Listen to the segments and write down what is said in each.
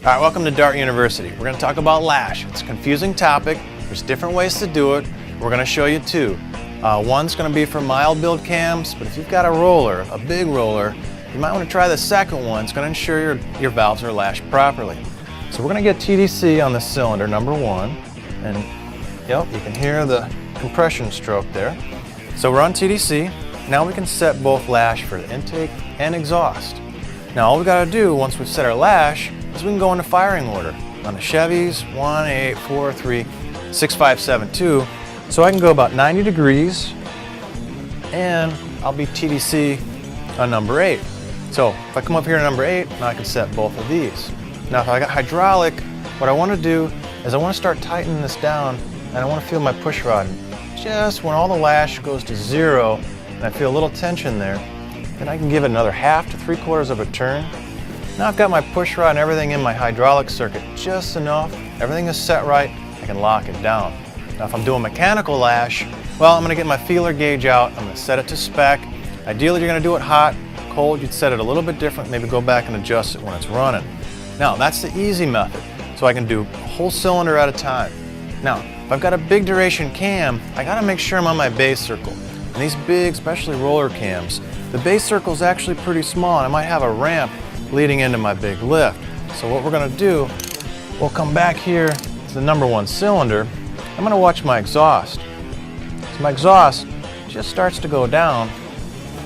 Alright, welcome to Dart University. We're going to talk about lash. It's a confusing topic. There's different ways to do it. We're going to show you two. One's going to be for mild build cams, but if you've got a roller, a big roller, you might want to try the second one. It's going to ensure your valves are lashed properly. So we're going to get TDC on the cylinder, number one. And yep, you can hear the compression stroke there. So we're on TDC. Now we can set both lash for the intake and exhaust. Now all we got to do once we've set our lash is we can go into firing order. On the Chevys, 1, 8, 4, 3, 6, 5, 7, 2. So I can go about 90 degrees and I'll be TDC on number 8. So if I come up here to number 8, now I can set both of these. Now if I got hydraulic, what I want to do is I want to start tightening this down and I want to feel my push rod. Just when all the lash goes to 0 and I feel a little tension there, then I can give it another 1/2 to 3/4 of a turn. Now I've got my push rod and everything in my hydraulic circuit just enough. Everything is set right, I can lock it down. Now if I'm doing mechanical lash, well, I'm going to get my feeler gauge out, I'm going to set it to spec. Ideally you're going to do it hot, cold you'd set it a little bit different, maybe go back and adjust it when it's running. Now that's the easy method, so I can do a whole cylinder at a time. Now if I've got a big duration cam, I got to make sure I'm on my base circle. And these big, especially roller cams, the base circle is actually pretty small and I might have a ramp leading into my big lift. So what we're going to do, we'll come back here to the number 1 cylinder. I'm going to watch my exhaust. So my exhaust just starts to go down.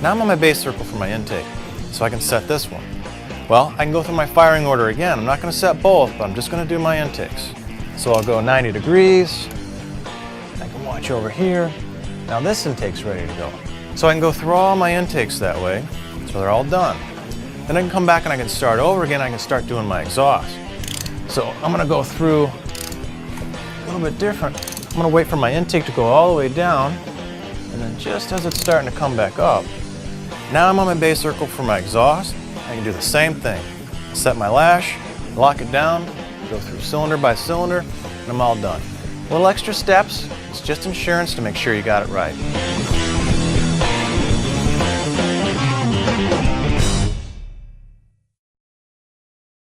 Now I'm on my base circle for my intake, so I can set this one. Well, I can go through my firing order again. I'm not going to set both, but I'm just going to do my intakes. So I'll go 90 degrees. I can watch over here. Now this intake's ready to go. So I can go through all my intakes that way, so they're all done. Then I can come back and I can start over again. I can start doing my exhaust. So I'm going to go through a little bit different. I'm going to wait for my intake to go all the way down, and then just as it's starting to come back up, now I'm on my base circle for my exhaust. I can do the same thing. Set my lash, lock it down, go through cylinder by cylinder, and I'm all done. Little extra steps, it's just insurance to make sure you got it right.